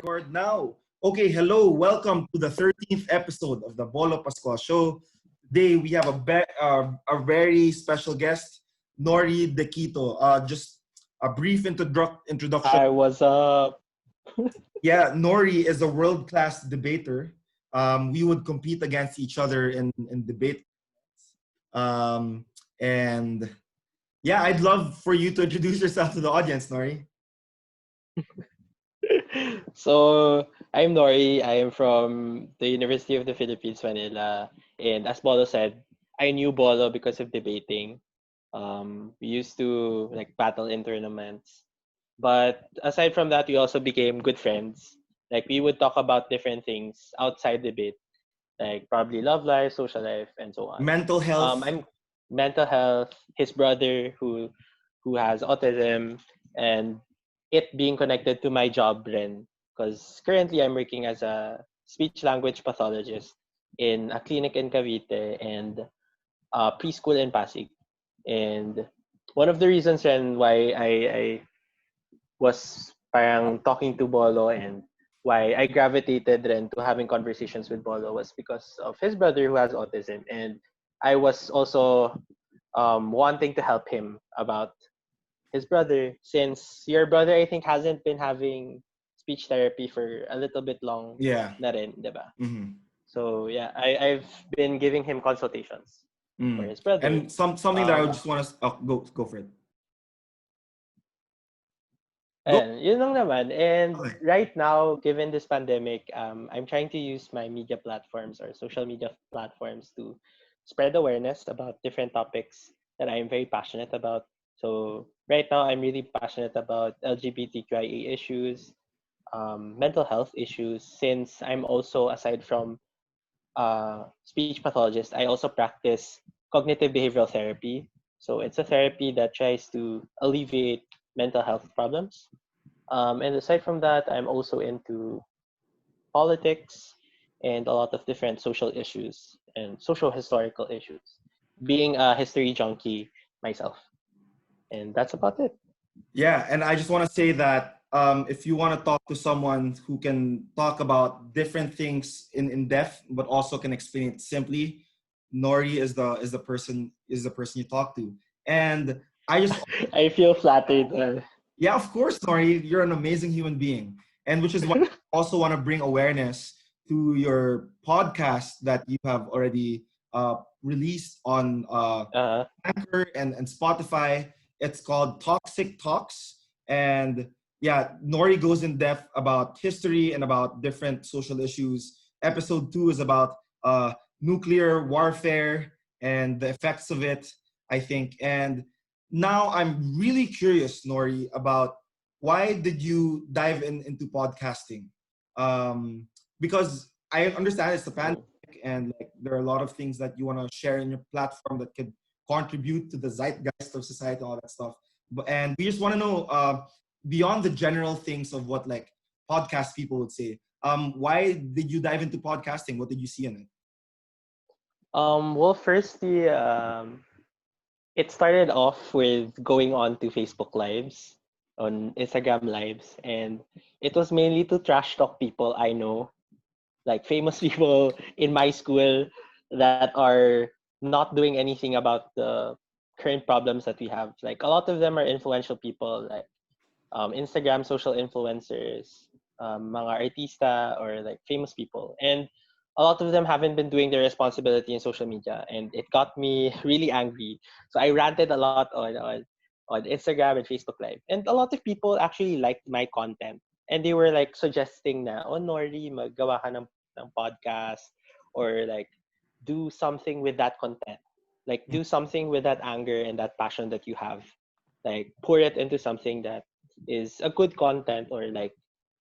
Record now. Okay, hello. Welcome to the 13th episode of the Bolo Pascual show. Today we have a very special guest, Nori Dequito. Just a brief introduction. Hi, what's up? Yeah, Nori is a world-class debater. We would compete against each other in debate. Um, and yeah, I'd love for you to introduce yourself to the audience, Nori. So, I'm Nori. I am from the University of the Philippines, Manila. And as Bolo said, I knew Bolo because of debating. We used to like battle in tournaments. But aside from that, we also became good friends. Like we would talk about different things outside debate, like probably love life, social life, and so on. Mental health. I'm mental health, his brother who has autism, and it being connected to my job rin. Because currently I'm working as a speech language pathologist in a clinic in Cavite and a preschool in Pasig. And one of the reasons then why I was parang talking to Bolo and why I gravitated then to having conversations with Bolo was because of his brother who has autism, and I was also wanting to help him about his brother, since your brother I think hasn't been having speech therapy for a little bit long Yeah. na rin, diba? Mm-hmm. So yeah, I've been giving him consultations for Mm. his brother. And something that I would Um, just want to go for it. Go. And yun lang naman. And Okay. right now, given this pandemic, I'm trying to use my media platforms or social media platforms to spread awareness about different topics that I'm very passionate about. So right now, I'm really passionate about LGBTQIA issues, mental health issues, since I'm also, aside from speech pathologist, I also practice cognitive behavioral therapy. So it's a therapy that tries to alleviate mental health problems, and aside from that, I'm also into politics and a lot of different social issues and social historical issues, being a history junkie myself. And that's about it. Yeah, and I just want to say that if you want to talk to someone who can talk about different things in depth, but also can explain it simply, Nori is the person you talk to. And I just I feel flattered. Yeah, of course, Nori, you're an amazing human being, and which is why I also want to bring awareness to your podcast that you have already released on uh, Anchor and Spotify. It's called Toxic Talks. And yeah, Nori goes in depth about history and about different social issues. Episode 2 is about nuclear warfare and the effects of it, I think. And now I'm really curious, Nori, about why did you dive into podcasting? Because I understand it's the pandemic and like there are a lot of things that you want to share in your platform that could contribute to the zeitgeist of society, all that stuff. And we just want to know beyond the general things of what like podcast people would say. Why did you dive into podcasting? What did you see in it? well, firstly, it started off with going on to Facebook Lives, on Instagram Lives, and it was mainly to trash talk people I know, like famous people in my school that are not doing anything about the current problems that we have. Like a lot of them are influential people, like Instagram social influencers, mga artista or like famous people, and a lot of them haven't been doing their responsibility in social media, and it got me really angry. So I ranted a lot on Instagram and Facebook Live, and a lot of people actually liked my content, and they were like suggesting na, oh Nori, maggawa ka ng podcast, or like do something with that content, like do something with that anger and that passion that you have, like pour it into something that is a good content, or like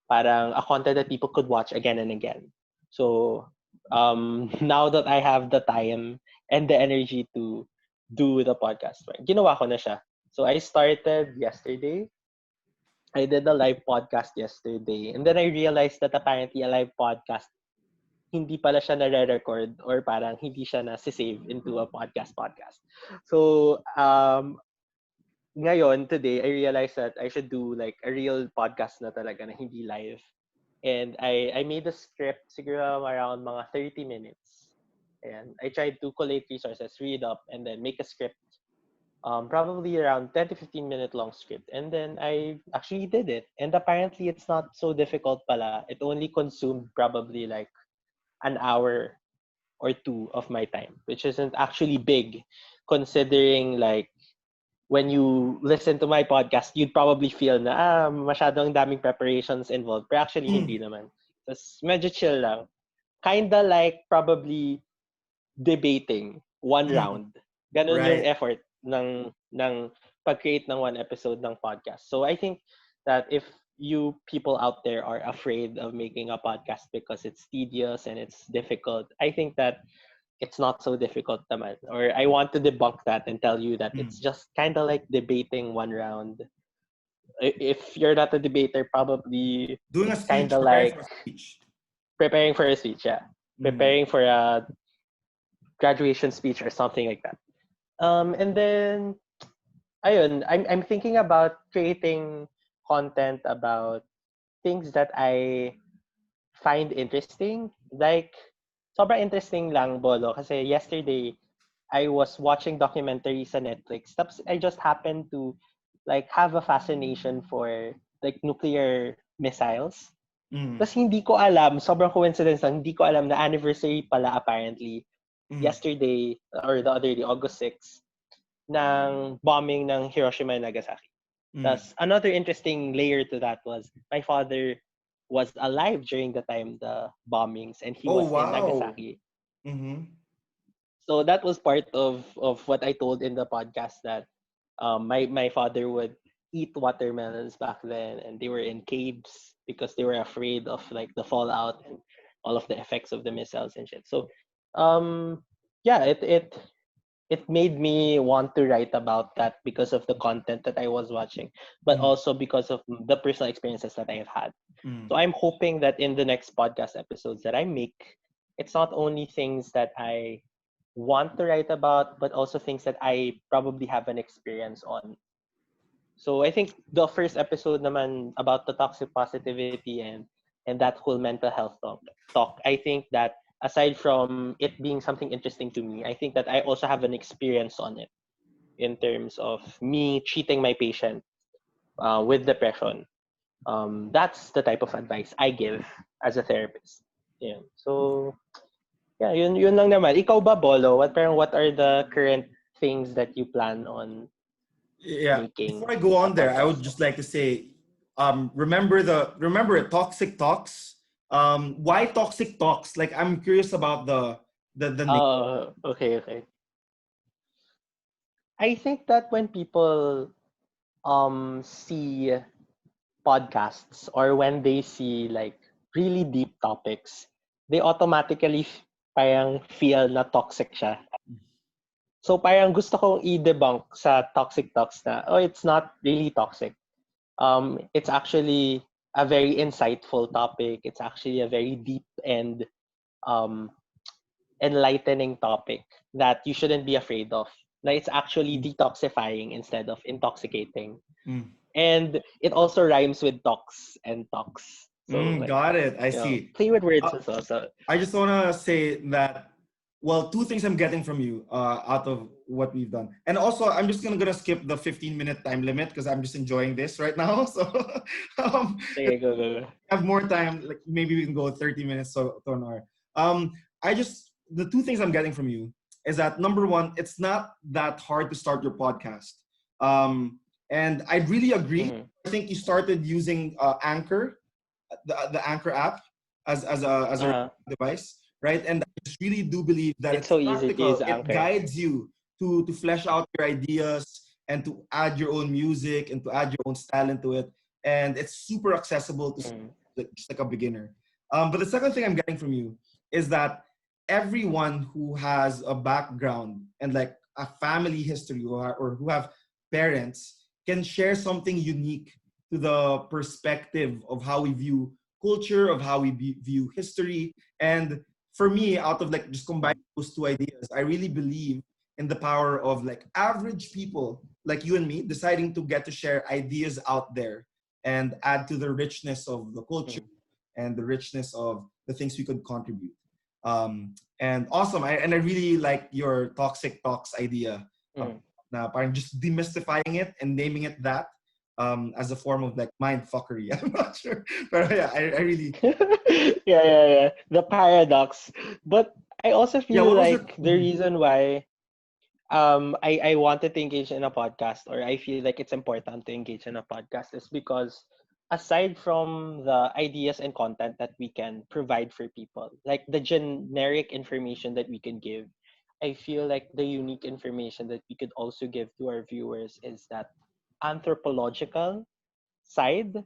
parang a content that people could watch again and again. So now that I have the time and the energy to do the podcast, right, ginawa ko na siya. So I started yesterday. I did a live podcast yesterday, and then I realized that apparently a live podcast, hindi pala siya nare-record, or parang hindi siya na-save into a podcast. So ngayon, today, I realized that I should do like a real podcast na talaga na hindi live. And I made a script siguro around mga 30 minutes. And I tried to collate resources, read up, and then make a script. Probably around 10 to 15-minute long script. And then I actually did it. And apparently it's not so difficult pala. It only consumed probably like an hour or two of my time, which isn't actually big considering like when you listen to my podcast, you'd probably feel na masyadong daming preparations involved. Pero actually hindi naman. Tapos medyo chill lang. Kinda like probably debating one round. Ganun yung Right. effort ng pag-create ng one episode ng podcast. So I think that if you people out there are afraid of making a podcast because it's tedious and it's difficult, I think that it's not so difficult naman. Or I want to debunk that and tell you that it's just kind of like debating one round. If you're not a debater, probably Doing a it's kind speech, of preparing like for a speech. preparing for a speech, yeah. Preparing for a graduation speech or something like that. And then, ayun, I'm thinking about creating content about things that I find interesting. Like, sobrang interesting lang, Bolo. Kasi yesterday, I was watching documentary sa Netflix. Tapos I just happened to like have a fascination for like nuclear missiles. Tapos hindi ko alam, sobrang coincidence lang, hindi ko alam na anniversary pala apparently yesterday or the other day, August 6, ng bombing ng Hiroshima and Nagasaki. Thus, another interesting layer to that was my father was alive during the time the bombings and he Oh was in wow. Nagasaki. Mm-hmm. So that was part of what I told in the podcast that my father would eat watermelons back then and they were in caves because they were afraid of like the fallout and all of the effects of the missiles and shit. So um yeah, it made me want to write about that because of the content that I was watching, but also because of the personal experiences that I've had. So I'm hoping that in the next podcast episodes that I make, it's not only things that I want to write about, but also things that I probably have an experience on. So I think the first episode naman about the toxic positivity and that whole mental health talk, I think that aside from it being something interesting to me, I think that I also have an experience on it in terms of me treating my patient with depression. That's the type of advice I give as a therapist. Yeah. So yeah, yun lang naman. Ikaw ba, Bolo? What are the current things that you plan on Yeah. making Before I go sa on there, I would podcast? just like to say, remember it, toxic talks. Why toxic talks? Like I'm curious about the name. Oh, okay, okay. I think that when people see podcasts or when they see like really deep topics, they automatically parang feel na toxic siya. So parang gusto kong i-debunk sa toxic talks na, oh, it's not really toxic. It's actually a very insightful topic. It's actually a very deep and um, enlightening topic that you shouldn't be afraid of. Na it's actually detoxifying instead of intoxicating. And it also rhymes with tox and tox. So like, Got it. I see. play with words Uh, as well. So I just want to say that, well, two things I'm getting from you out of what we've done. And also, I'm just gonna skip the 15-minute time limit because I'm just enjoying this right now. So if okay, go. we have more time, like maybe we can go 30 minutes to an hour. The two things I'm getting from you is that number one, it's not that hard to start your podcast. And I really agree. Mm-hmm. I think you started using Anchor, the Anchor app as a Uh-huh. device, right? And I just really do believe that It's it's so easy to practical. use It Anchor. guides you to flesh out your ideas and to add your own music and to add your own style into it. And it's super accessible to Mm-hmm. just like a beginner. But the second thing I'm getting from you is that everyone who has a background and like a family history or who have parents can share something unique to the perspective of how we view culture, of how we view history. And for me, out of like just combining those two ideas, I really believe in the power of like average people like you and me deciding to get to share ideas out there and add to the richness of the culture and the richness of the things we could contribute. And awesome. I really like your toxic talks idea. Mm. Now, parang just demystifying it and naming it that as a form of like mind fuckery. I'm not sure, but yeah, I really Yeah. The paradox. But I also yeah. feel What was your like the reason why I wanted to engage in a podcast, or I feel like it's important to engage in a podcast, is because aside from the ideas and content that we can provide for people, like the generic information that we can give, I feel like the unique information that we could also give to our viewers is that anthropological side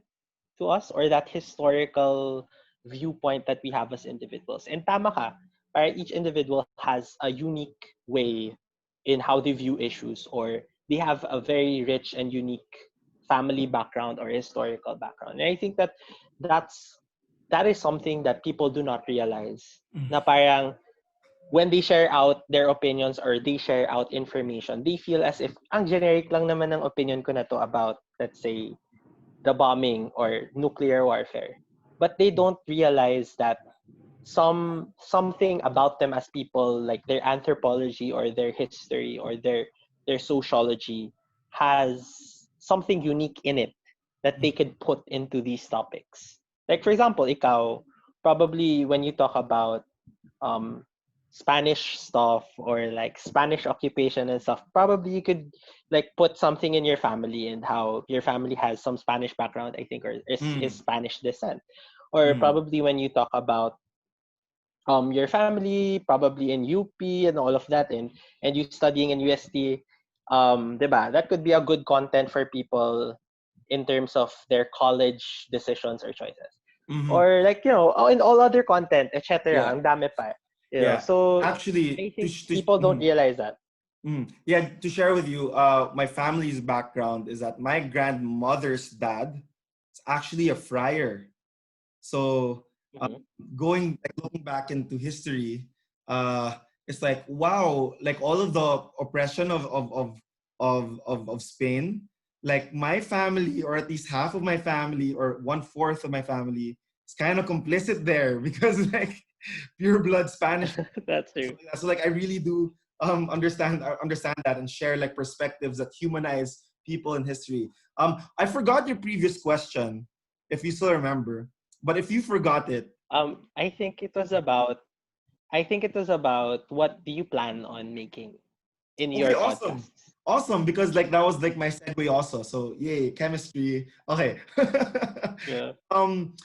to us, or that historical viewpoint that we have as individuals. And tama ka, para each individual has a unique way in how they view issues, or they have a very rich and unique family background or historical background. And I think that that is something that people do not realize. Na parang when they share out their opinions or they share out information, they feel as if ang generic lang naman ng opinion ko na to about, let's say, the bombing or nuclear warfare. But they don't realize that something about them as people, like their anthropology or their history or their sociology, has something unique in it that they could put into these topics. Like for example, ikaw, probably when you talk about um Spanish stuff or like Spanish occupation and stuff, probably you could like put something in your family and how your family has some Spanish background, I think, or is mm, Spanish descent. Or mm, probably when you talk about your family, probably in UP and all of that, and you studying in UST, 'di ba? That could be a good content for people in terms of their college decisions or choices. mm-hmm. Or like, in all other content, etc. Yeah, Ang dami pa. yeah. So Actually, I think people don't realize that. yeah, to share with you, my family's background is that my grandmother's dad is actually a friar. So Mhm. going like looking back into history, it's like wow, like all of the oppression of Spain, like my family, or at least half of my family, or one fourth of my family, is kind of complicit there because like pure blood Spanish. That's true. So like I really do understand that and share like perspectives that humanize people in history. I forgot your previous question, if you still remember, but if you forgot it, I think it was about what do you plan on making in okay, your awesome. podcasts. Awesome, because like that was like my segue also. So yay, chemistry. Okay. Yeah. um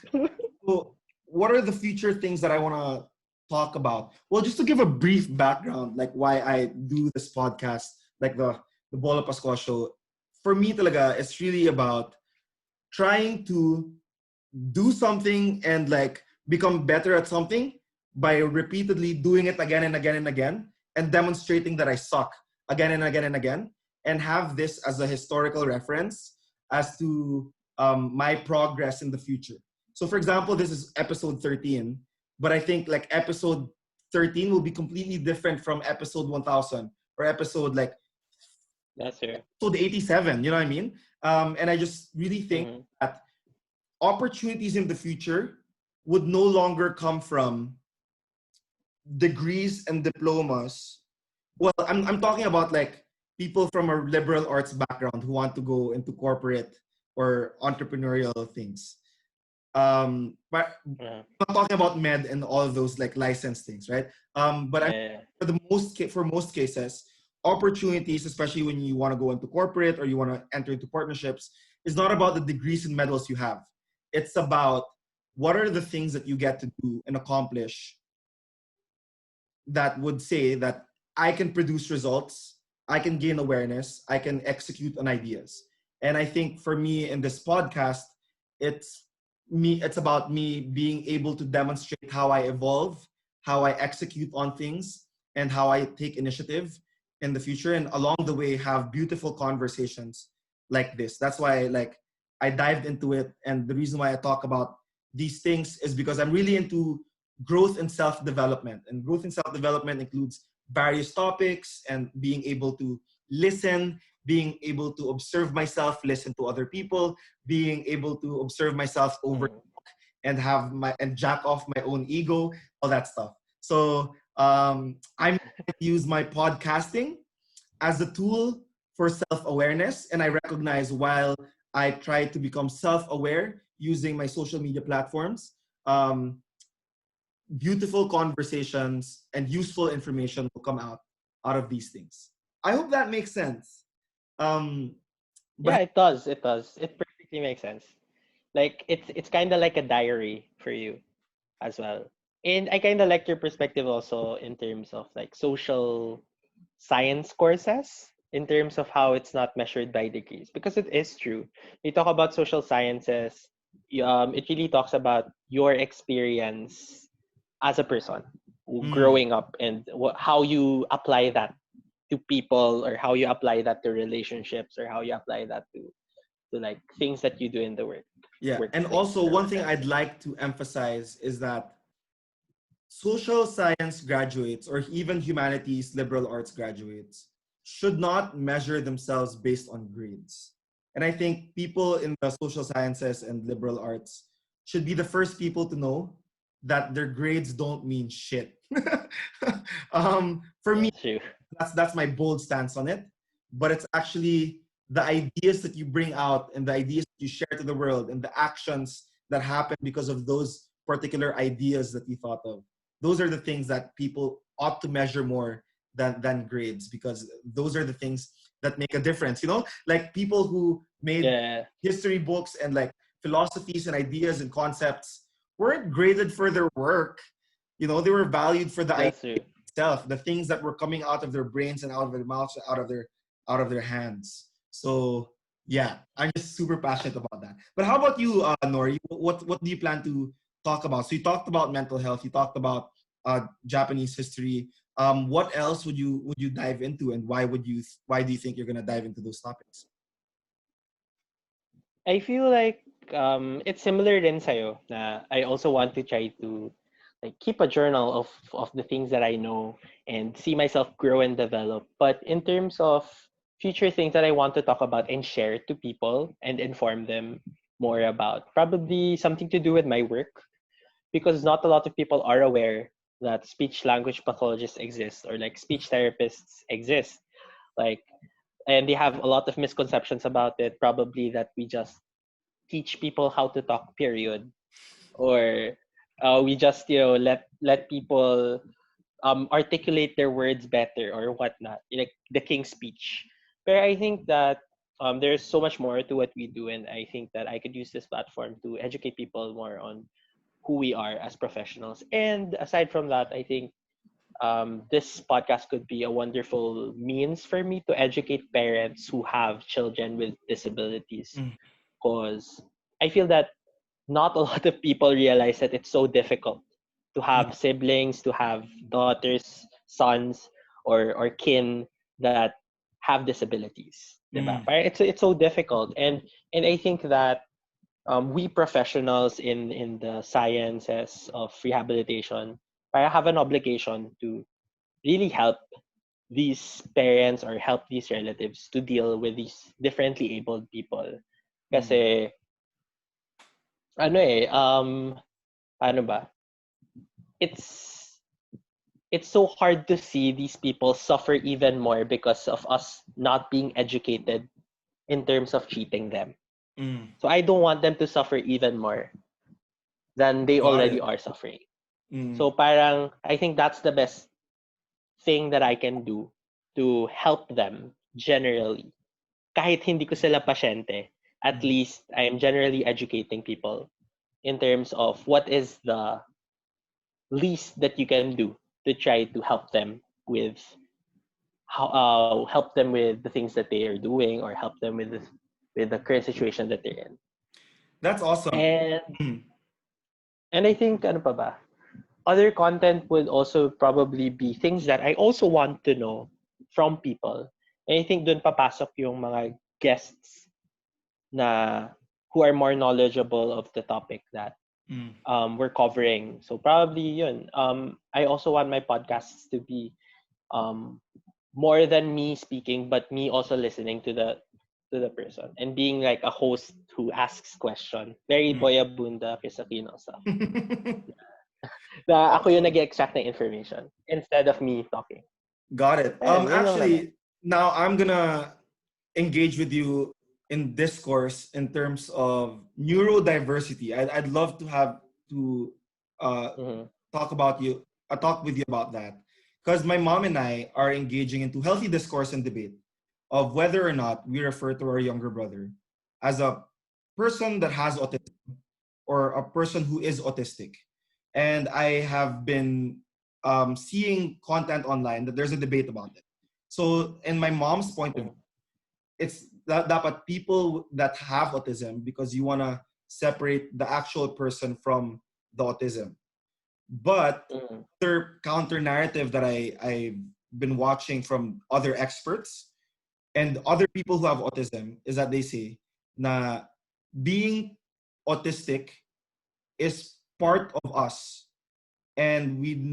so what are the future things that I want to talk about? Well, just to give a brief background, like why I do this podcast, like the Bolo Pascual show. For me talaga, it's really about trying to do something and like become better at something by repeatedly doing it again and again and again, and demonstrating that I suck again and again and again, and have this as a historical reference as to my progress in the future. So for example, this is episode 13, but I think like episode 13 will be completely different from episode 1000, or episode like That's true. episode 87, you know what I mean? And I just really think Mm-hmm. that opportunities in the future would no longer come from degrees and diplomas. Well, I'm talking about like people from a liberal arts background who want to go into corporate or entrepreneurial things. But Yeah. I'm not talking about med and all of those like licensed things, right? But I'm Yeah. for most cases, opportunities, especially when you want to go into corporate or you want to enter into partnerships, is not about the degrees and medals you have. It's about what are the things that you get to do and accomplish that would say that I can produce results, I can gain awareness, I can execute on ideas. And I think for me in this podcast, it's it's about me being able to demonstrate how I evolve, how I execute on things, and how I take initiative in the future, and along the way have beautiful conversations like this. That's why like I dived into it, and the reason why I talk about these things is because I'm really into growth and self-development. And growth and self-development includes various topics and being able to listen, being able to observe myself, listen to other people, being able to observe myself over Mm. and jack off my own ego, all that stuff. So I'm going to use my podcasting as a tool for self-awareness. And I recognize while I try to become self-aware using my social media platforms, um, beautiful conversations and useful information will come out of these things. I hope that makes sense. Um, Yeah, but it does. It does. It perfectly makes sense. Like it's kind of like a diary for you as well. And I kind of like your perspective also in terms of like social science courses in terms of how it's not measured by degrees because it is true. You talk about social sciences, it really talks about your experience as a person mm, growing up and how you apply that to people or how you apply that to relationships or how you apply that to like things that you do in the yeah, and workplace also or one thing whatever. I'd like to emphasize is that social science graduates or even humanities liberal arts graduates should not measure themselves based on grades. And I think people in the social sciences and liberal arts should be the first people to know that their grades don't mean shit. For me, That's true. that's my bold stance on it. But it's actually the ideas that you bring out and the ideas that you share to the world and the actions that happen because of those particular ideas that you thought of. Those are the things that people ought to measure more than grades, because those are the things that make a difference. Like people who made Yeah, history books and like philosophies and ideas and concepts weren't graded for their work. They were valued for the that's true. itself, the things that were coming out of their brains and out of their mouths, out of their hands. So yeah, I'm just super passionate about that. But how about you, Nori? What do you plan to talk about? So you talked about mental health. You talked about Japanese history. What else would you dive into, and why do you think you're gonna dive into those topics? I feel like it's similar din sa'yo na I also want to try to like keep a journal of the things that I know and see myself grow and develop. But in terms of future things that I want to talk about and share to people and inform them more about, probably something to do with my work because not a lot of people are aware that speech language pathologists exist or like speech therapists exist. Like and they have a lot of misconceptions about it, probably that we just teach people how to talk period or we just let people articulate their words better or whatnot like the king's speech. But I think that there's so much more to what we do, and I think that I could use this platform to educate people more on who we are as professionals. And aside from that, I think this podcast could be a wonderful means for me to educate parents who have children with disabilities, Mm, because I feel that not a lot of people realize that it's so difficult to mm, have siblings, to have daughters, sons, or kin that have disabilities. Diba? mm, Parang it's so difficult, and I think that we professionals in the sciences of rehabilitation have an obligation to really help these parents or help these relatives to deal with these differently abled people. mm. Kasi ano paano ba? It's it's so hard to see these people suffer even more because of us not being educated in terms of treating them. Mm. So I don't want them to suffer even more than they Got already it. are suffering. Mm, So parang I think that's the best thing that I can do to help them generally. Kahit hindi ko sila pasyente, at mm, least I am generally educating people in terms of what is the least that you can do to try to help them with help them with the things that they are doing or help them with the current situation that they're in. that's awesome. And Mm, I think ano pa ba? Other content would also probably be things that I also want to know from people. And I think dun papasok yung mga guests na who are more knowledgeable of the topic that mm, we're covering. So probably yun. I also want my podcasts to be um, more than me speaking, but me also listening to to the person and being like a host who asks question. Very Boya Bunda Filipino stuff. Na ako yung Okay. nag-extract ng information instead of me talking. Got it. Ayun, yun lang naman. Actually, now I'm gonna engage with you in discourse in terms of neurodiversity. I'd love to have to uh, Mhm. talk with you about that, because my mom and I are engaging into healthy discourse and debate of whether or not we refer to our younger brother as a person that has autism or a person who is autistic. And I have been seeing content online that there's a debate about it. So, in my mom's point of view, Mhm. it's that dapat people that have autism, because you want to separate the actual person from the autism. But Mhm. the counter narrative that I've been watching from other experts and other people who have autism is that they say na being autistic is part of us, and we'd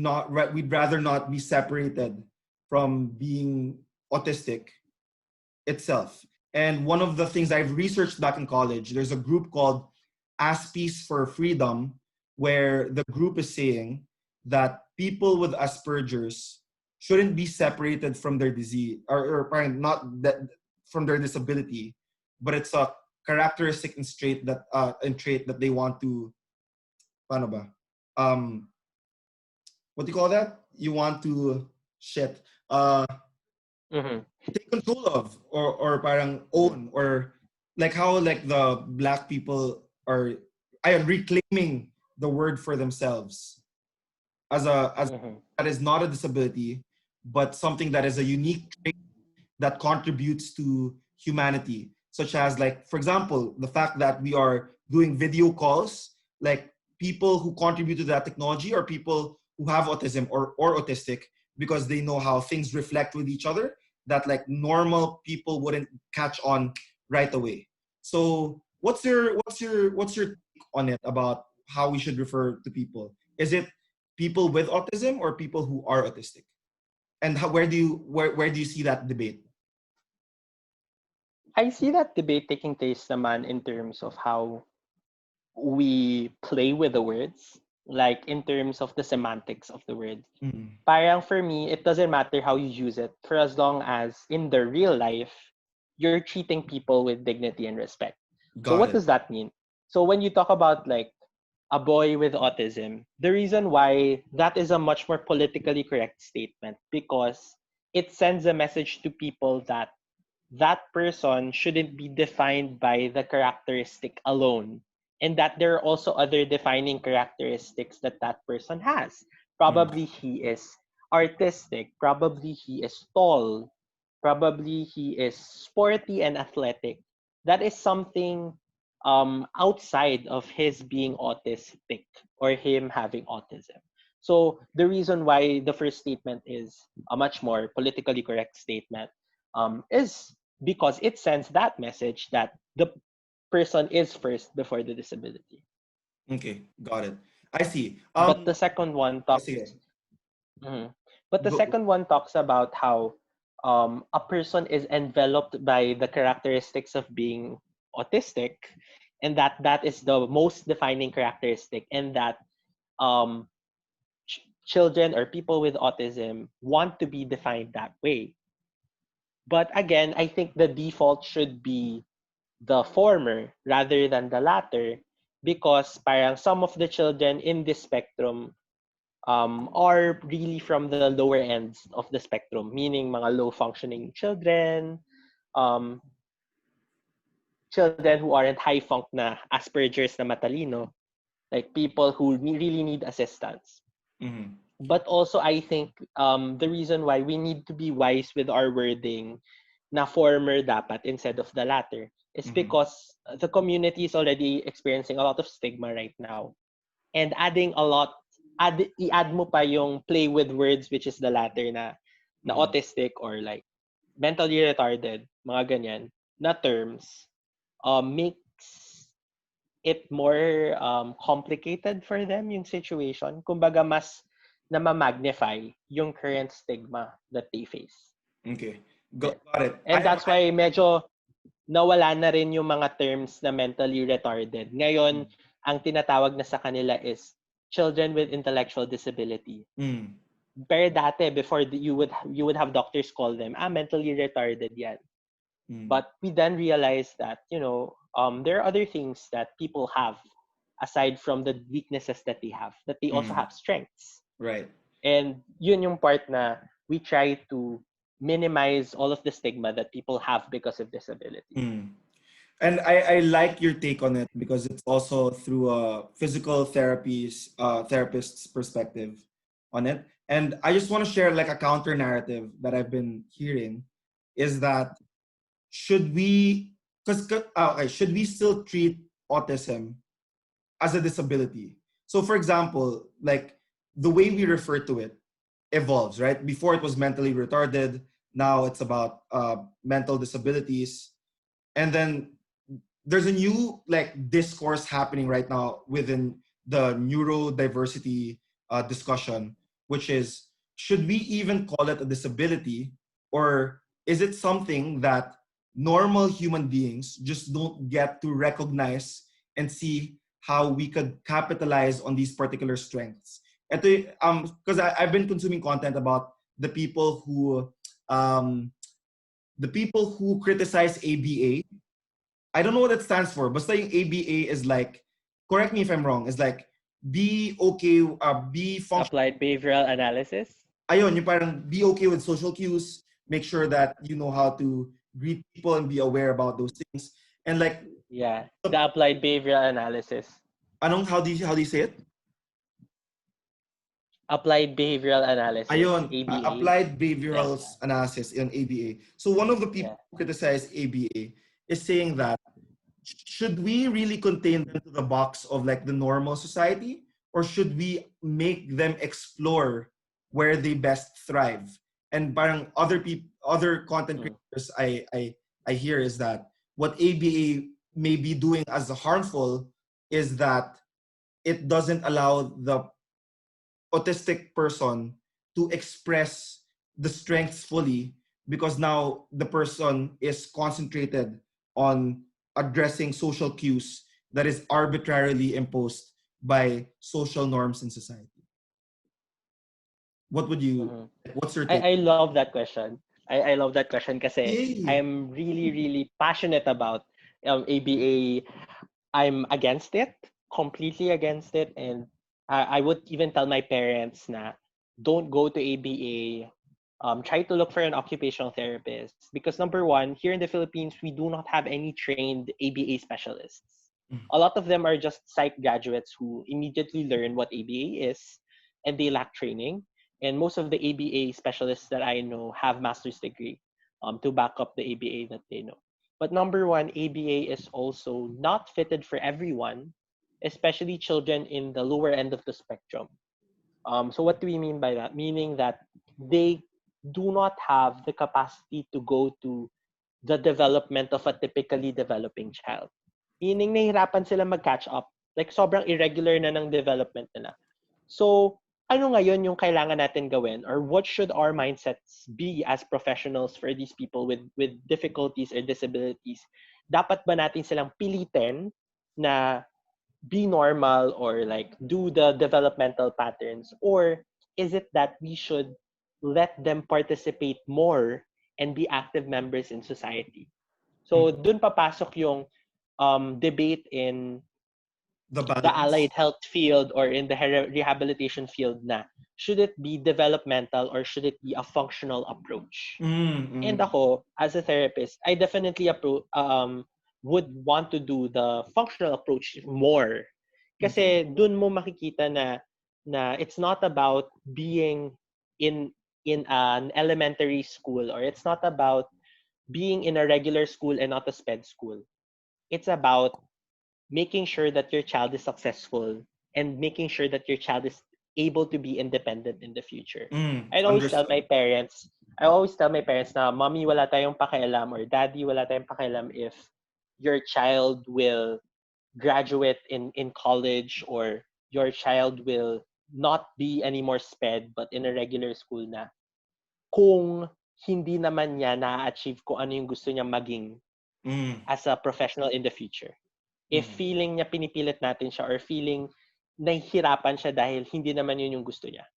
rather not be separated from being autistic itself. And one of the things I've researched back in college, there's a group called Aspies for Freedom, where the group is saying that people with Asperger's shouldn't be separated from their disease, or not that from their disability, but it's a characteristic and trait that they want to, paano ba? Um, what do you call that? You want to shit. Mhm. Take control of, or parang own, or like how like the black people are reclaiming the word for themselves as Mhm. that is not a disability, but something that is a unique trait that contributes to humanity, such as, like, for example, the fact that we are doing video calls. Like, people who contribute to that technology are people who have autism or autistic, because they know how things reflect with each other that like normal people wouldn't catch on right away. So what's your take on it, about how we should refer to people? Is it people with autism or people who are autistic? And where do you see that debate? I see that debate taking place naman in terms of how we play with the words, like in terms of the semantics of the word. Mm, Parang for me, it doesn't matter how you use it, for as long as in the real life, you're treating people with dignity and respect. So got what it. does that mean? So when you talk about like a boy with autism, the reason why that is a much more politically correct statement, because it sends a message to people that that person shouldn't be defined by the characteristic alone, and that there are also other defining characteristics that that person has. Mm, Probably he is artistic, probably he is tall, probably he is sporty and athletic. That is something outside of his being autistic or him having autism. So the reason why the first statement is a much more politically correct statement is because it sends that message that the person is first before the disability. okay, got it. I see. But the second one talks. Sige. Mhm. But the Go. second one talks about how a person is enveloped by the characteristics of being autistic, and that is the most defining characteristic, and that um, children or people with autism want to be defined that way. But again, I think the default should be the former rather than the latter, because parang some of the children in this spectrum are really from the lower ends of the spectrum, meaning mga low functioning children, um, children who aren't high func na Asperger's na matalino, like people who really need assistance. Mhm, But also, I think the reason why we need to be wise with our wording na former dapat instead of the latter is mhm, because the community is already experiencing a lot of stigma right now. And adding a lot, i-add mo pa yung play with words, which is the latter na mhm. autistic or like mentally retarded, mga ganyan, na terms, makes it more complicated for them yung situation. Kumbaga, mas na-magnify yung current stigma that they face. Okay, Eh, got it. And that's why medyo nawala na rin yung mga terms na mentally retarded. Ngayon, ang tinatawag na sa kanila is children with intellectual disability. Mm. Pero dati, before you would have doctors call them, mentally retarded yan. Mm. But we then realized that, there are other things that people have aside from the weaknesses that they have, that they also Mm. have strengths. Right. And yun yung part na we try to minimize all of the stigma that people have because of disability. Mm. And I like your take on it because it's also through a physical therapist's perspective on it. And I just want to share like a counter narrative that I've been hearing is that should we should we still treat autism as a disability? So for example, like the way we refer to it evolves, right? Before it was mentally retarded, now it's about mental disabilities, and then there's a new like discourse happening right now within the neurodiversity discussion, which is should we even call it a disability, or is it something that normal human beings just don't get to recognize and see how we could capitalize on these particular strengths? Ito, because I've been consuming content about the people um, who criticize ABA. I don't know what it stands for. Basta yung ABA is like, correct me if I'm wrong, is like, be okay, be function. Applied behavioral analysis? Ayun, yung parang be okay with social cues, make sure that you know how to greet people and be aware about those things. And like, Yeah, the applied behavioral analysis. how do you say it? Applied behavioral analysis, Ayun, ABA. applied Yeah, behavioral analysis in ABA. So one of the people yeah. who criticize ABA is saying that should we really contain them to the box of like the normal society, or should we make them explore where they best thrive? And parang other content Mm. creators I hear is that what ABA may be doing as harmful is that it doesn't allow the autistic person to express the strengths fully, because now the person is concentrated on addressing social cues that is arbitrarily imposed by social norms in society. What would you Mhm. what's your take? I love that question. I love that question kasi Yay. I'm really, really passionate about ABA. I'm against it, completely against it. And I would even tell my parents na don't go to ABA. Try to look for an occupational therapist. Because number one, here in the Philippines, we do not have any trained ABA specialists. A lot of them are just psych graduates who immediately learn what ABA is and they lack training. And most of the ABA specialists that I know have master's degree to back up the ABA that they know. But number one, ABA is also not fitted for everyone, especially children in the lower end of the spectrum. So what do we mean by that? Meaning that they do not have the capacity to go to the development of a typically developing child. Meaning nahihirapan sila mag-catch up. Like sobrang irregular na ng development nila. So, ano ngayon yung kailangan natin gawin, or what should our mindsets be as professionals for these people with difficulties or disabilities? Dapat ba natin silang pilitin na be normal or like do the developmental patterns, or is it that we should let them participate more and be active members in society? So dun papasok yung debate in The the balance. allied health field or in the rehabilitation field na should it be developmental or should it be a functional approach? And Mm-hmm. ako, as a therapist, I definitely would want to do the functional approach more. Kasi dun mo makikita na it's not about being in an elementary school, or it's not about being in a regular school and not a sped school. It's about making sure that your child is successful and making sure that your child is able to be independent in the future. I'd always tell Understood. my parents, I always tell my parents na, mommy, wala tayong pakialam, or daddy, wala tayong pakialam if your child will graduate in college, or your child will not be anymore sped but in a regular school na, kung hindi naman niya na-achieve kung ano yung gusto niya maging as a professional in the future. If feeling niya pinipilit natin siya or feeling nahihirapan siya dahil hindi naman yun yung gusto niya.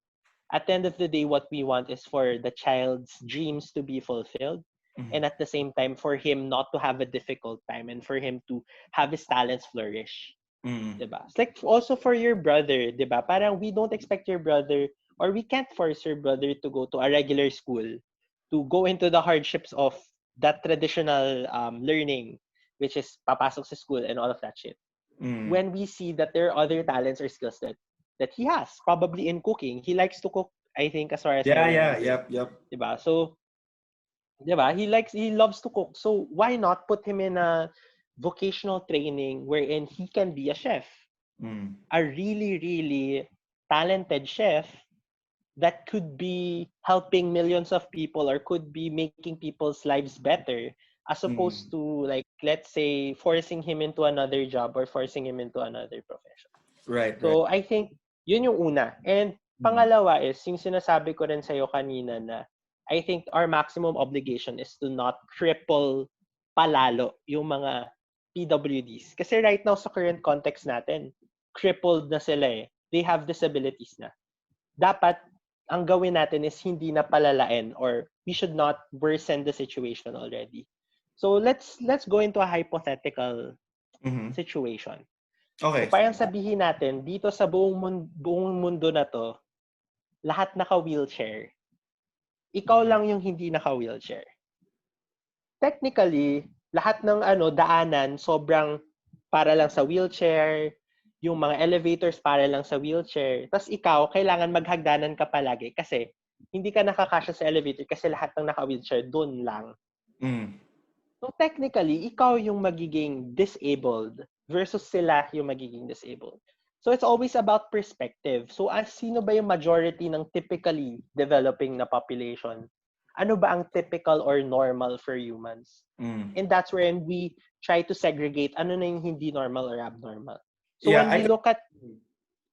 At the end of the day, what we want is for the child's dreams to be fulfilled, and at the same time for him not to have a difficult time and for him to have his talents flourish. Diba? It's like also for your brother, diba? Parang we don't expect your brother or we can't force your brother to go to a regular school to go into the hardships of that traditional learning, which is papasok sa school and all of that shit. When we see that there are other talents or skills that he has, probably in cooking. He likes to cook, I think, as far as I remember. Yep. Diba? So, diba? He loves to cook. So, why not put him in a vocational training wherein he can be a chef? A really, really talented chef that could be helping millions of people or could be making people's lives better as opposed to, like, let's say, forcing him into another job or forcing him into another profession. Right. So I think yun yung una. And pangalawa is yung sinasabi ko rin sa'yo kanina na I think our maximum obligation is to not cripple palalo yung mga PWDs. Kasi right now sa current context natin, crippled na sila eh. They have disabilities na. Dapat ang gawin natin is hindi na palalain or we should not worsen the situation already. So let's go into a hypothetical situation. Okay. So parang sabihin natin, dito sa buong mundo na to, lahat naka-wheelchair. Ikaw lang yung hindi naka-wheelchair. Technically, lahat ng daanan sobrang para lang sa wheelchair, yung mga elevators para lang sa wheelchair. Tapos ikaw, kailangan maghagdanan ka palagi kasi hindi ka nakakasya sa elevator kasi lahat ng naka-wheelchair doon lang. So technically, ikaw yung magiging disabled versus sila yung magiging disabled. So it's always about perspective. So sino ba yung majority ng typically developing na population? Ano ba ang typical or normal for humans? And that's wherein we try to segregate ano na yung hindi normal or abnormal. So when we look at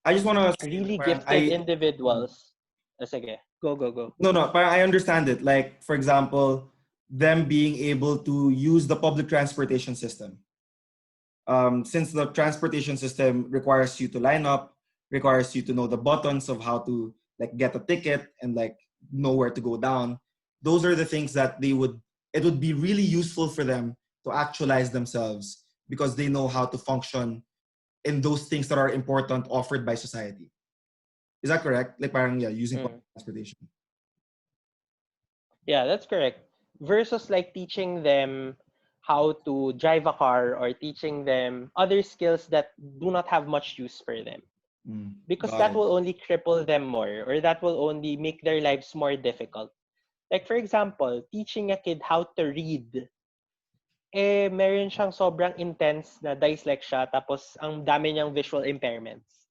I just want to really gifted individuals, sige, go. No, I understand it. Like, for example, them being able to use the public transportation system. Since the transportation system requires you to line up, requires you to know the buttons of how to like get a ticket and like know where to go down. Those are the things that it would be really useful for them to actualize themselves because they know how to function in those things that are important offered by society. Is that correct? Like parang using public transportation. Yeah, that's correct. Versus like teaching them how to drive a car or teaching them other skills that do not have much use for them. Because that will only cripple them more or that will only make their lives more difficult. Like for example, teaching a kid how to read. Meron siyang sobrang intense na dyslexia tapos ang dami niyang visual impairments.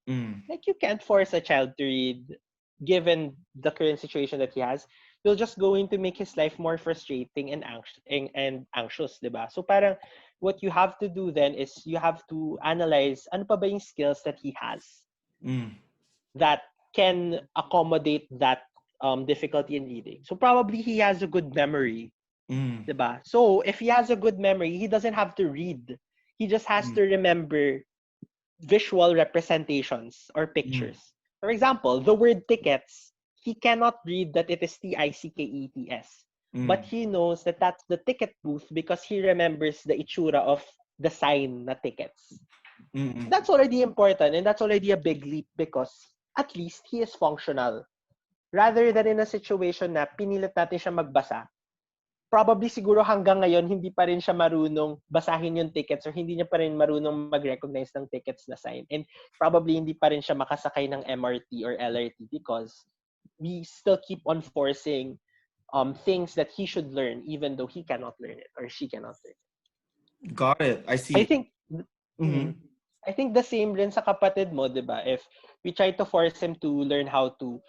Like you can't force a child to read given the current situation that he has. You're just going to make his life more frustrating and anxious, diba? So parang what you have to do then is you have to analyze ano pa ba yung skills that he has that can accommodate that difficulty in reading. So probably he has a good memory, diba? So if he has a good memory, he doesn't have to read. He just has to remember visual representations or pictures. For example, the word tickets, he cannot read that it is TICKETS. But he knows that that's the ticket booth because he remembers the itsura of the sign na tickets. That's already important and that's already a big leap because at least he is functional. Rather than in a situation na pinilit natin siya magbasa, probably siguro hanggang ngayon hindi pa rin siya marunong basahin yung tickets or hindi niya pa rin marunong mag-recognize ng tickets na sign. And probably hindi pa rin siya makasakay ng MRT or LRT because we still keep on forcing things that he should learn even though he cannot learn it or she cannot learn it. Got it. I see. I think I think the same rin sa kapatid mo, 'di ba? If we try to force him to learn how to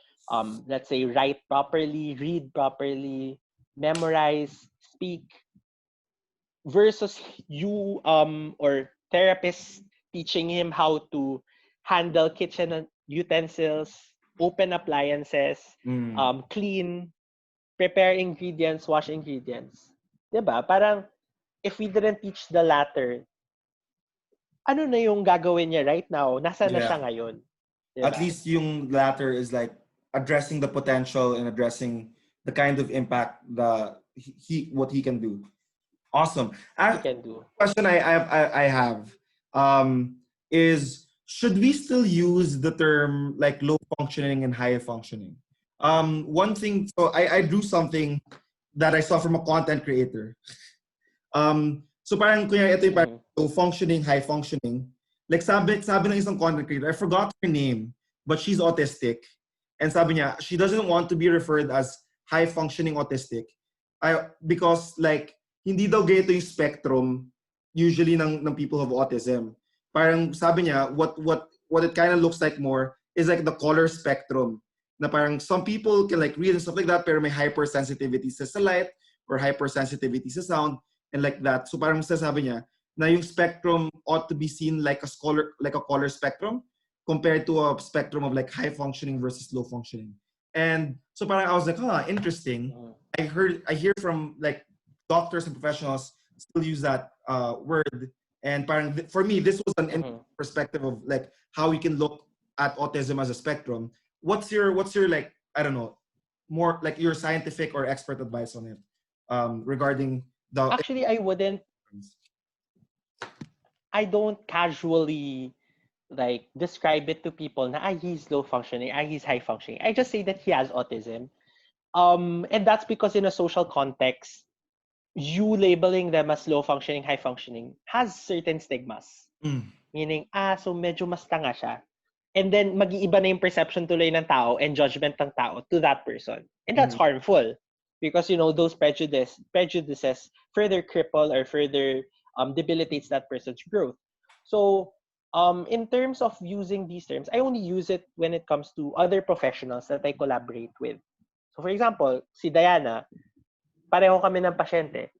let's say write properly, read properly, memorize, speak versus you or therapists teaching him how to handle kitchen utensils, open appliances, clean, prepare ingredients, wash ingredients. 'Di ba? Parang if we didn't teach the latter, ano na yung gagawin niya right now? Nasaan na Yeah. siya ngayon? At Diba? least yung latter is like addressing the potential and addressing the kind of impact that what he can do. Awesome. He can do. Question I have is, should we still use the term like low functioning and high functioning? One thing, so I drew something that I saw from a content creator. So parang kunya ito yung parang low functioning, high functioning. Like sabi ng isang content creator, I forgot her name, but she's autistic. And sabi niya, she doesn't want to be referred as high functioning autistic. Because like, hindi daw ganito yung spectrum usually ng people who have autism. Parang sabi niya, what it kind of looks like more is like the color spectrum. Na parang some people can like read and stuff like that, pero may hypersensitivity sa light or hypersensitivity sa sound and like that. So parang sasabi niya na yung spectrum ought to be seen like a color spectrum compared to a spectrum of like high functioning versus low functioning. And so parang I was like, interesting. I hear from like doctors and professionals still use that word. And parang for me, this was an perspective of like how we can look at autism as a spectrum. What's your like, I don't know, more like your scientific or expert advice on it regarding the... Actually, I don't casually like describe it to people na he's low functioning, he's high functioning. I just say that he has autism. And that's because in a social context, you labeling them as low functioning, high functioning has certain stigmas. Meaning, so medyo mas tanga siya. And then, mag-iiba na yung perception tuloy ng tao and judgment ng tao to that person. And that's harmful. Because, those prejudices further cripple or further debilitates that person's growth. So, in terms of using these terms, I only use it when it comes to other professionals that I collaborate with. So, for example, si Diana, pareho kami ng pasyente.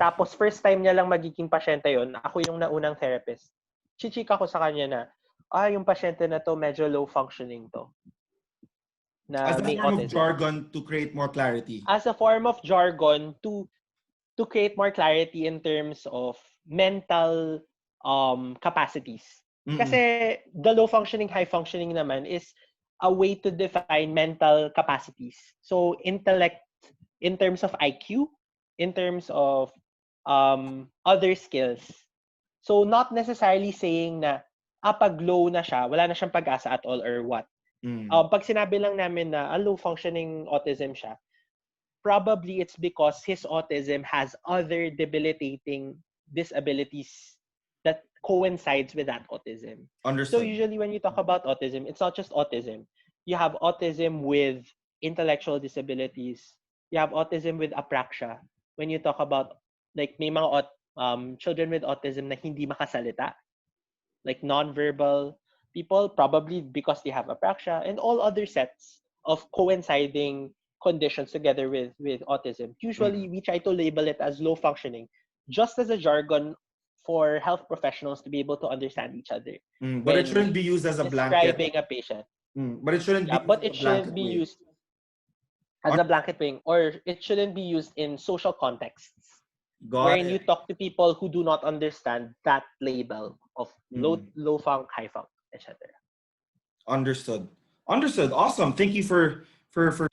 Tapos, first time niya lang magiging pasyente yon, ako yung naunang therapist. Chichika ko sa kanya na, yung pasyente na to medyo low functioning to. Na as a may form autism. of jargon to create more clarity. As a form of jargon to create more clarity in terms of mental capacities. Kasi the low functioning, high functioning naman is a way to define mental capacities. So intellect in terms of IQ, in terms of other skills. So not necessarily saying na pag low na siya, wala na siyang pag-asa at all or what. Pag sinabi lang namin na low functioning autism siya, probably it's because his autism has other debilitating disabilities that coincides with that autism. Understood. So usually when you talk about autism, it's not just autism. You have autism with intellectual disabilities. You have autism with apraxia. When you talk about like may mga children with autism na hindi makasalita, like non-verbal people, probably because they have apraxia and all other sets of coinciding conditions together with autism. Usually, we try to label it as low functioning, just as a jargon for health professionals to be able to understand each other. But it shouldn't be used as a blanket. Describing a patient. But it shouldn't be used as a blanket wing, or it shouldn't be used in social contexts. Wherein you talk to people who do not understand that label of low funk, high funk, etc. Understood. Awesome. Thank you for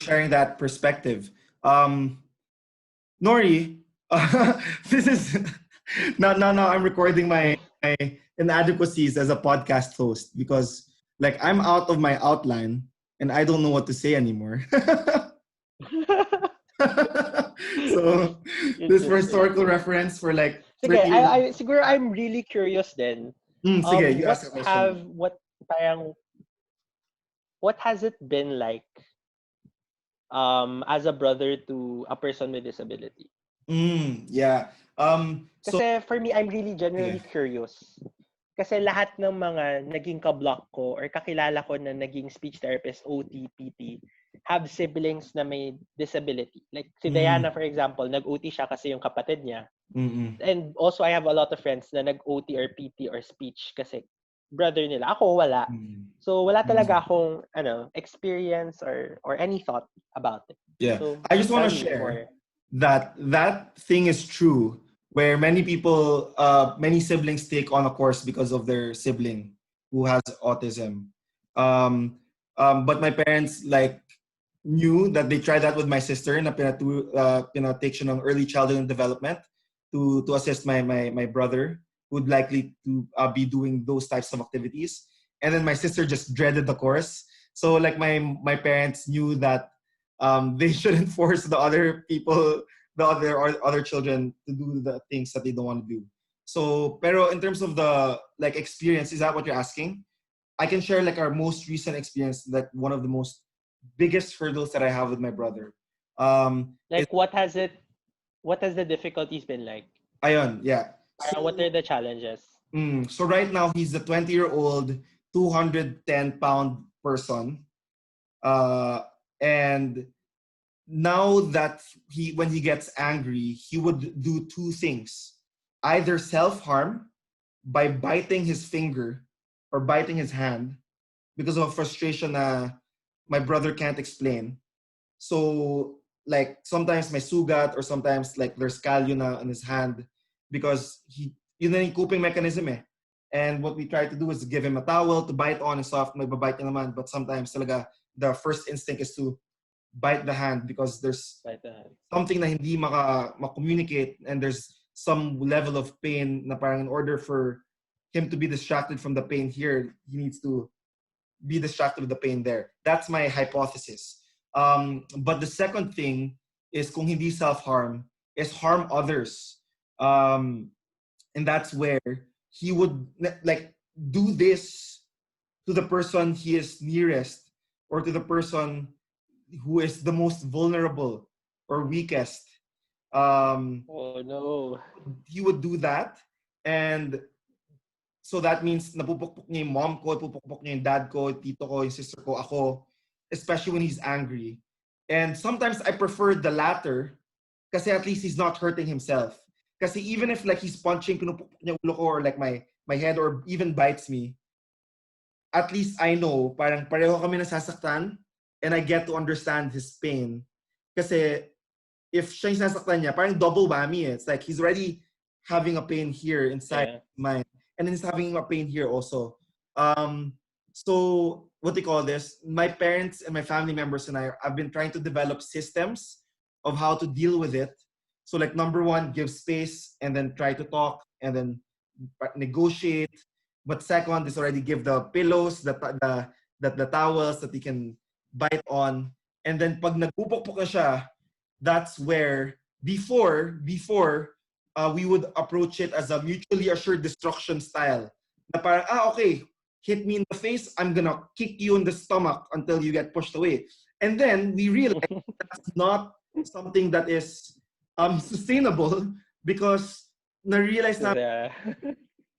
sharing that perspective. Nori, this is now I'm recording my inadequacies as a podcast host because like I'm out of my outline and I don't know what to say anymore. So this for historical reference for like... Siguro I'm really curious then. Sige, you ask a question. What has it been like as a brother to a person with disability? Yeah. Kasi for me, I'm really genuinely curious. Kasi lahat ng mga naging ka-block ko or kakilala ko na naging speech therapist, OT, PT, have siblings na may disability. Like si Diana, for example, nag-OT siya kasi yung kapatid niya. And also, I have a lot of friends na nag-OT or PT or speech kasi brother nila. Ako, wala. So, wala talaga akong experience or any thought about it. Yeah. So, I just want to share that thing is true where many people, many siblings take on a course because of their sibling who has autism. Um, but my parents like knew that they tried that with my sister na pinatake siya ng early childhood development to assist my brother who would likely to be doing those types of activities. And then my sister just dreaded the course. So like my parents knew that they shouldn't force the other people, the other children to do the things that they don't want to do. So, pero in terms of the like experience, is that what you're asking? I can share like our most recent experience, like one of the most biggest hurdles that I have with my brother. Is Like, what has the difficulties been like? Ayon, yeah. What are So, the challenges? so right now he's a 20-year-old, 210-pound person. Uh, and now that when he gets angry, he would do two things. Either self-harm by biting his finger or biting his hand because of frustration my brother can't explain. So like sometimes may sugat or sometimes like there's calyo na on his hand because yun na yung coping mechanism eh. And what we try to do is give him a towel to bite on and soft, may babite niya naman. But sometimes talaga the first instinct is to bite the hand because there's Right hand. something na hindi communicate and there's some level of pain na parang in order for him to be distracted from the pain here, he needs to be distracted with the pain there. That's my hypothesis. But the second thing is kung hindi self-harm, is harm others. And that's where he would like do this to the person he is nearest or to the person who is the most vulnerable or weakest. Um, Oh no. he would do that. And so that means napupukpok niya yung mom ko, napupukpok niya yung dad ko, tito ko, yung sister ko, ako, especially when he's angry. And sometimes I prefer the latter kasi at least he's not hurting himself. Kasi even if like he's punching, pinupukpok niya ulo ko or like my head or even bites me, at least I know parang pareho kami nasasaktan and I get to understand his pain. Kasi if siya yung nasasaktan niya, parang double whammy eh. It's like he's already having a pain here inside Yeah. his mind. And then he's having a pain here also. Um, so what they call this, my parents and my family members and I've been trying to develop systems of how to deal with it. So like number one, give space and then try to talk and then negotiate. But second is already give the pillows, the towels that he can bite on. And then pag nagpupukpok na siya, that's where before we would approach it as a mutually assured destruction style. Na parang, okay, hit me in the face, I'm gonna kick you in the stomach until you get pushed away. And then we realize that's not something that is sustainable because na-realize na Yeah.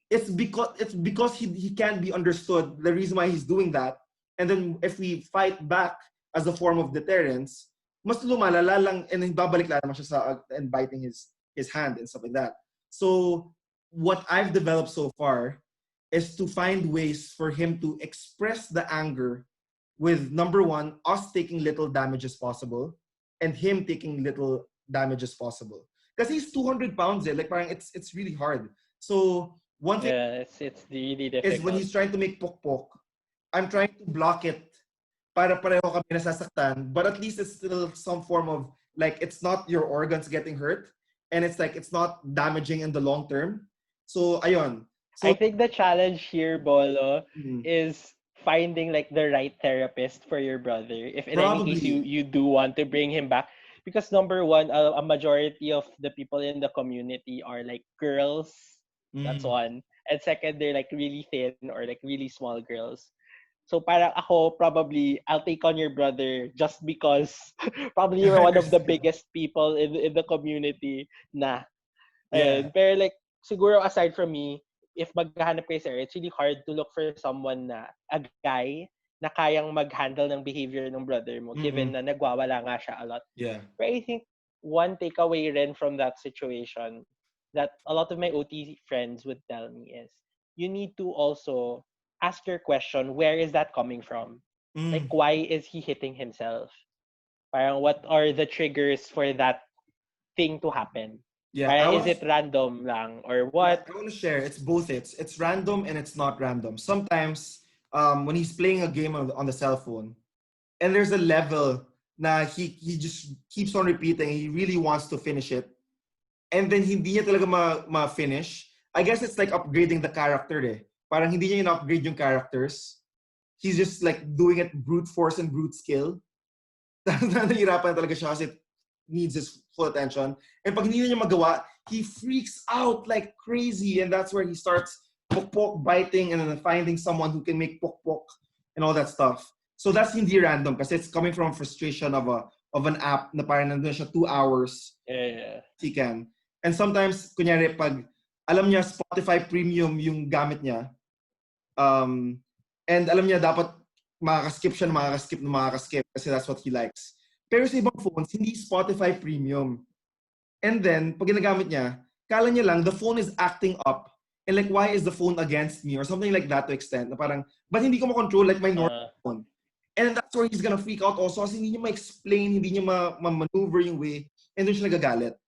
it's because he can't be understood the reason why he's doing that. And then if we fight back as a form of deterrence, mas lumalala lang and then babalik lang naman siya and biting his hand and stuff like that. So what I've developed so far is to find ways for him to express the anger with number one, us taking little damage as possible and him taking little damage as possible. Because he's 200 pounds like parang it's really hard. So one thing Yeah, it's really is when difficult. he's trying to make pokpok, I'm trying to block it para pareho kami nasasaktan, but at least it's still some form of like it's not your organs getting hurt and it's like it's not damaging in the long term. So ayun. I So think the challenge here, Bolo, mm, is finding like the right therapist for your brother. If in any case probably you do want to bring him back, because number one, a majority of the people in the community are like girls. That's mm, one. And second, they're like really thin or like really small girls. So parang ako, probably, I'll take on your brother just because probably you're I one of the understand. biggest people in the community na. Yeah. And pero like, siguro aside from me, if maghahanap kayo sir, it's really hard to look for someone a guy, na kayang mag-handle ng behavior ng brother mo, given Mm-mm. na nagwawala nga siya a lot. Yeah. But I think one takeaway rin from that situation that a lot of my OT friends would tell me is you need to also ask your question, where is that coming from? Like, Mm. why is he hitting himself? Parang, what are the triggers for that thing to happen? Yeah, I Is want it random lang or yeah, what? I want to share. It's both. It's random and it's not random. Sometimes when he's playing a game on the cell phone, and there's a level na he just keeps on repeating. He really wants to finish it, and then hindi niya talaga ma-finish. I guess it's like upgrading the character eh. Parang hindi niya in-upgrade yung characters. He's just like doing it brute force and brute skill. Nahihirapan talaga siya kasi it needs his full attention. And pag hindi niya magawa, he freaks out like crazy. And that's where he starts pok-pok biting and then finding someone who can make pok-pok and all that stuff. So that's hindi random kasi it's coming from frustration of an app na parang nandun siya 2 hours. Yeah. He can. And sometimes, kunyari, pag alam niya Spotify Premium yung gamit niya, and alam niya dapat makakaskip siya na makakaskip kasi that's what he likes. Pero sa ibang phones, hindi Spotify Premium. And then, pag ginagamit niya, kala niya lang, the phone is acting up. And like, why is the phone against me? Or something like that to extent. Na parang, ba't hindi ko makontrol like my normal phone? And that's where he's gonna freak out also kasi hindi niya ma-explain, hindi niya ma-maneuver yung way. And then siya nagagalit.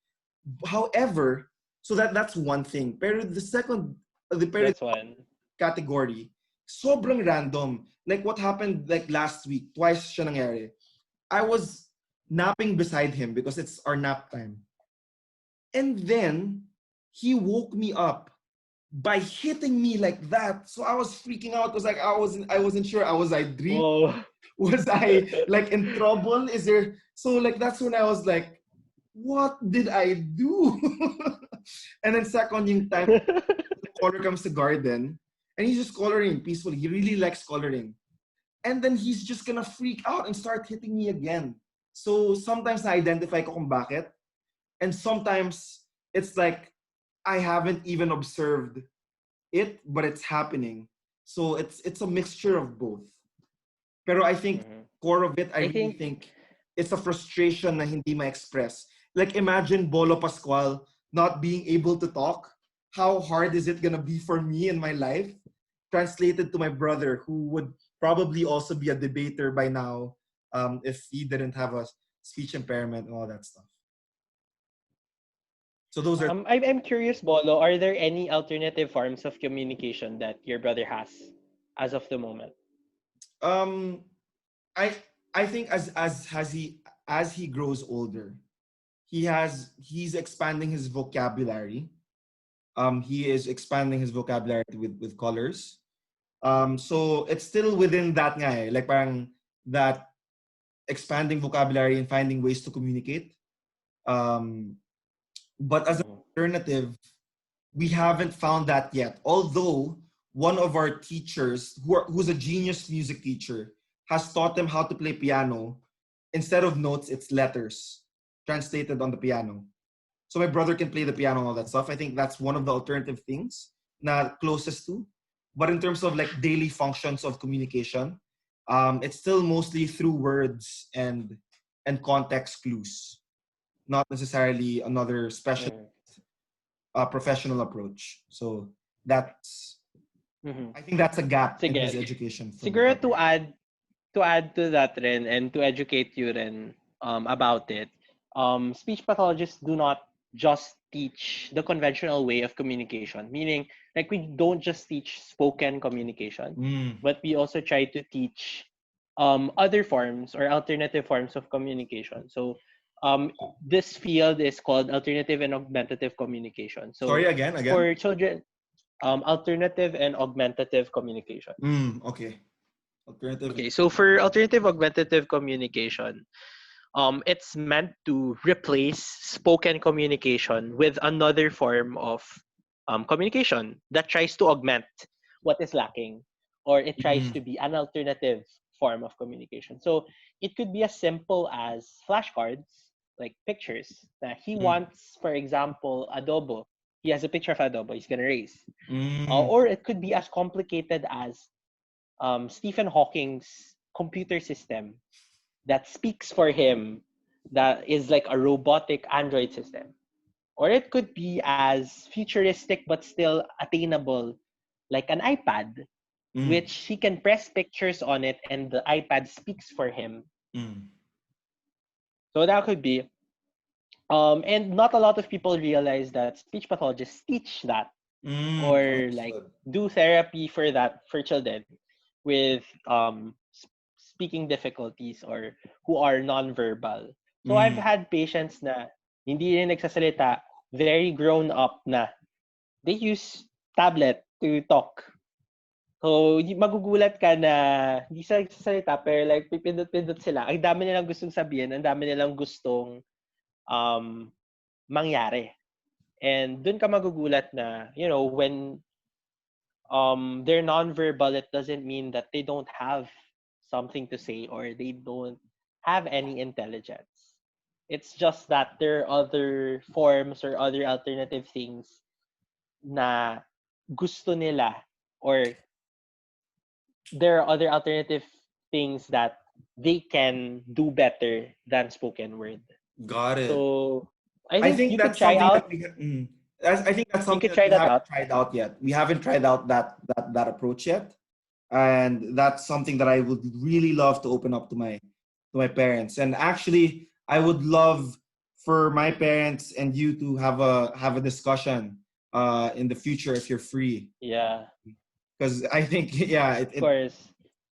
However, so that's one thing. Pero That's one. category, sobrang random. Like what happened like last week, twice siya nangyari. I was napping beside him because it's our nap time. And then he woke me up by hitting me like that. So I was freaking out because like I wasn't sure. Was I dreaming? Whoa. Was I like in trouble? Is there so like that's when I was like, what did I do? And then second yung time the caller comes to garden and he's just coloring peacefully. He really likes coloring. And then he's just gonna freak out and start hitting me again. So sometimes I identify ko kung bakit. And sometimes it's like I haven't even observed it, but it's happening. So it's a mixture of both. Pero I think core of it, I really think it's a frustration na hindi ma-express. Like imagine Bolo Pascual not being able to talk. How hard is it gonna be for me in my life? Translated to my brother, who would probably also be a debater by now if he didn't have a speech impairment and all that stuff. So those are I'm curious, Bolo. Are there any alternative forms of communication that your brother has as of the moment? um I I think as he grows older, he's expanding his vocabulary. He is expanding his vocabulary with colors. So it's still within that nga eh, like parang that expanding vocabulary and finding ways to communicate. But as an alternative, we haven't found that yet. Although one of our teachers, who's a genius music teacher, has taught them how to play piano. Instead of notes, it's letters translated on the piano. So my brother can play the piano and all that stuff. I think that's one of the alternative things na closest to. But in terms of like daily functions of communication, it's still mostly through words and context clues, not necessarily another special professional approach. So that's I think that's a gap in his Sige. education. Siguro to add to that rin and to educate you rin about it, speech pathologists do not just teach the conventional way of communication, meaning like we don't just teach spoken communication, but we also try to teach other forms or alternative forms of communication. So this field is called alternative and augmentative communication. So Sorry, again. for children, alternative and augmentative communication. Okay. Alternative. Okay, so for alternative augmentative communication, it's meant to replace spoken communication with another form of communication that tries to augment what is lacking, or it tries to be an alternative form of communication. So it could be as simple as flashcards, like pictures. That he wants, for example, adobo. He has a picture of adobo he's gonna raise. Or it could be as complicated as Stephen Hawking's computer system that speaks for him, that is like a robotic Android system. Or it could be as futuristic but still attainable, like an iPad, which he can press pictures on it and the iPad speaks for him. So that could be And not a lot of people realize that speech pathologists teach that, or like Understood. do therapy for that for children with speaking difficulties or who are nonverbal. So I've Mm. had patients na hindi rin nagsasalita, very grown up na. They use tablet to talk. So, magugulat ka na hindi sila nagsasalita pero like pipindot-pindot sila. Ang dami nilang gustong sabihin, ang dami nilang gustong um, mangyari. And dun ka magugulat na, when they're nonverbal, it doesn't mean that they don't have something to say or they don't have any intelligence. It's just that there are other forms or other alternative things na gusto nila, or there are other alternative things that they can do better than spoken word. Got it. So I I think think you could that's try something that out. I think that's You something could that try we that haven't out. tried out yet. We haven't tried out that approach yet, and that's something that I would really love to open up to my parents. And actually, I would love for my parents and you to have a discussion in the future if you're free, Yeah, because I think yeah, of course.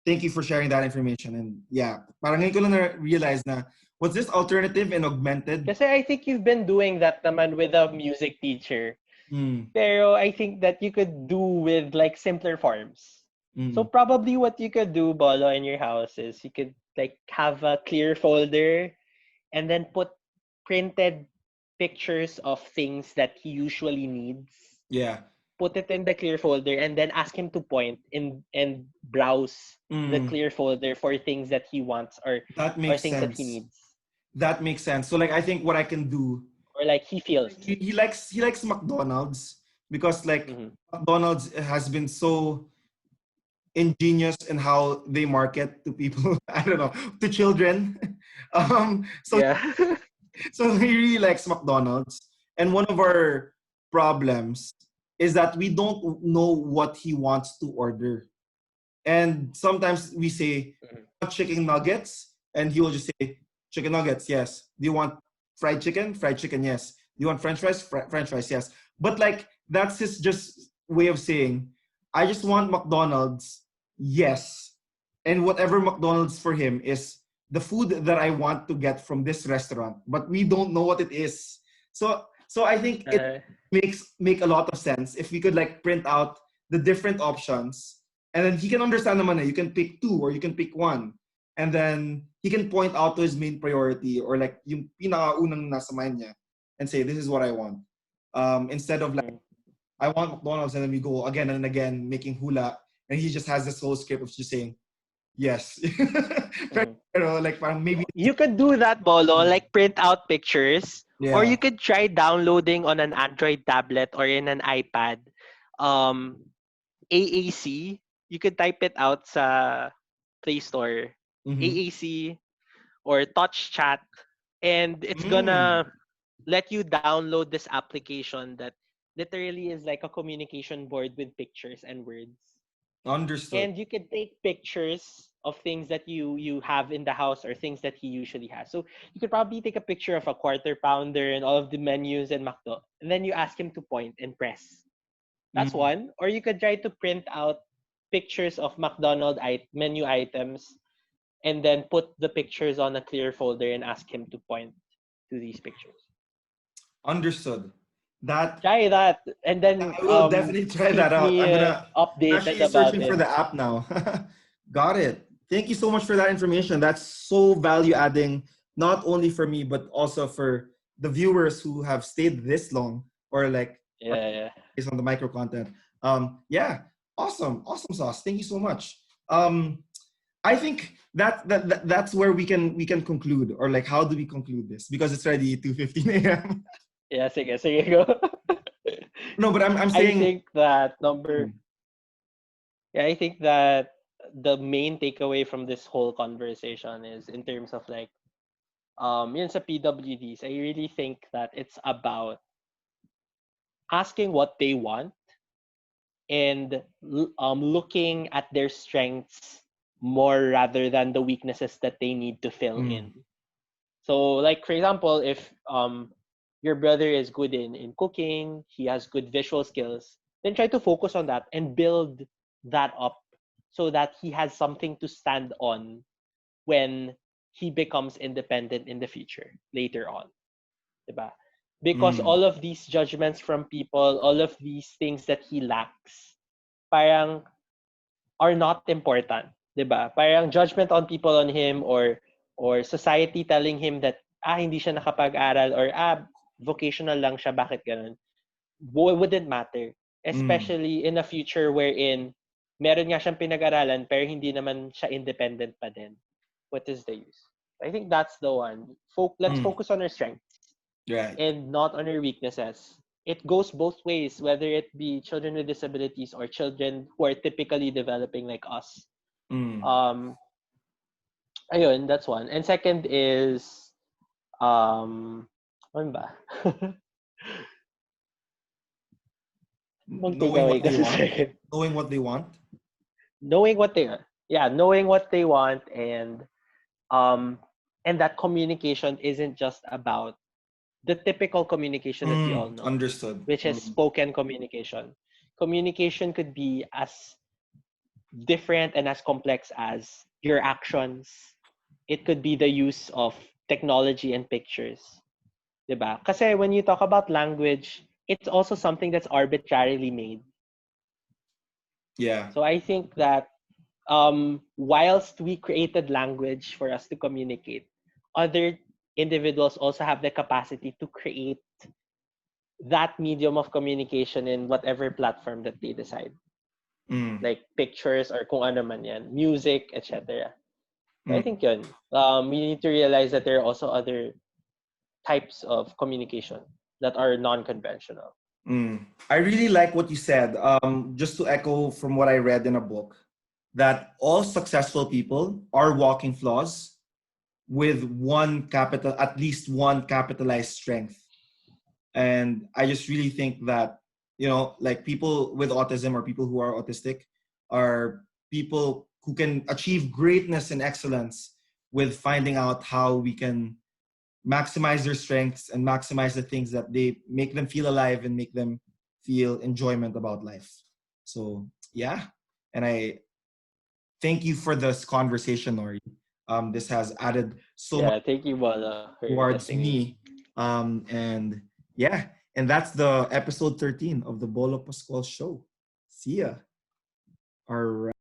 thank you for sharing that information. And yeah, parang ngayon ko lang na realize na was this alternative and augmented. Kasi I think you've been doing that naman with a music teacher. Mm, Pero I think that you could do with like simpler forms. So mm, probably what you could do, Bolo, in your house is you could like have a clear folder and then put printed pictures of things that he usually needs. yeah. Put it in the clear folder and then ask him to point in and browse the Mm, clear folder for things that he wants, that or makes things that he sense. needs That makes sense. So like I think what I can do, or like he feels. he likes McDonald's because like Mm-hmm. McDonald's has been so ingenious in how they market to people. I don't know, to children. So Yeah. so he really likes McDonald's. And one of our problems is that we don't know what he wants to order. And sometimes we say, Mhm. chicken nuggets, and he will just say, chicken nuggets, yes. Do you want fried chicken? Fried chicken, yes. Do you want French fries? French fries, yes. But like that's his just way of saying, I just want McDonald's, yes. And whatever McDonald's for him is the food that I want to get from this restaurant, but we don't know what it is. So I think it Uh, make a lot of sense if we could like print out the different options, and then he can understand naman na you can pick two or you can pick one, and then he can point out to his main priority or like yung pinakaunang nasa mind niya and say this is what I want, instead of like mhm, I want McDonald's, and then we go again and again making hula, and he just has this whole script of just saying yes. mhm. Pero like parang maybe You could do that, Bolo, like print out pictures, or you yeah. could try downloading on an Android tablet or in an iPad. Um, AAC, you could type it out sa Play Store. Mm-hmm. AAC or Touch Chat, and it's Mm, gonna let you download this application that literally is like a communication board with pictures and words. understood. And you can take pictures of things that you have in the house or things that he usually has. So you could probably take a picture of a quarter pounder and all of the menus and McDo, and then you ask him to point and press. That's Mm, one. Or you could try to print out pictures of menu items and then put the pictures on a clear folder and ask him to point to these pictures. understood. That Try that and then I will definitely try that keep out. me I'm updated actually about searching for it. the app now. Got it. Thank you so much for that information. That's so value adding, not only for me, but also for the viewers who have stayed this long or like Yeah, yeah. based on the micro content. Yeah, awesome, awesome sauce. Thank you so much. I think that's where we can conclude, or like how do we conclude this, because it's already 2:15 a.m. Yeah, sige, sige, go. No, but I'm I saying. think that I think that the main takeaway from this whole conversation is in terms of like yun sa PWDs, I really think that it's about asking what they want and looking at their strengths more rather than the weaknesses that they need to fill Mm, in. So like for example, if your brother is good in cooking, he has good visual skills, then try to focus on that and build that up so that he has something to stand on when he becomes independent in the future later on. Diba? Because Mm. all of these judgments from people, all of these things that he lacks, parang are not important, 'di ba? Parang judgment on people on him or society telling him that hindi siya nakapag-aral or vocational lang siya, bakit ganun? Wouldn't matter, Mm. especially in a future wherein meron nga siyang pinag-aralan pero hindi naman siya independent pa din. What is the use? I think that's the one. Let's Mm. focus on our strengths Right. and not on our weaknesses. It goes both ways, whether it be children with disabilities or children who are typically developing like us. Mm. Um, ayun, that's one. And second is, ano ba? Bang Knowing takeaway what they kasi want. second. Knowing what they want. Knowing what they knowing what they want um and that communication isn't just about the typical communication that we all Mm. know, Understood. which is Mm. spoken communication. Communication could be as different and as complex as your actions. It could be the use of technology and pictures. Diba? Kasi when you talk about language, it's also something that's arbitrarily made. Yeah. So I think that whilst we created language for us to communicate, other individuals also have the capacity to create that medium of communication in whatever platform that they decide, Mm. like pictures or kung ano man yan, music, etc. So I Mm. think yun, we need to realize that there are also other types of communication that are non-conventional. Mm. I really like what you said. Just to echo from what I read in a book, that all successful people are walking flaws with at least one capitalized strength. And I just really think that, like people with autism or people who are autistic are people who can achieve greatness and excellence with finding out how we can maximize their strengths and maximize the things that they make them feel alive and make them feel enjoyment about life. So yeah, and I thank you for this conversation, Nori. This has added so much Yeah, thank you, Bala, for towards inviting me. me. And yeah, and that's the episode 13 of the Bolo Pascual show. See ya. All right.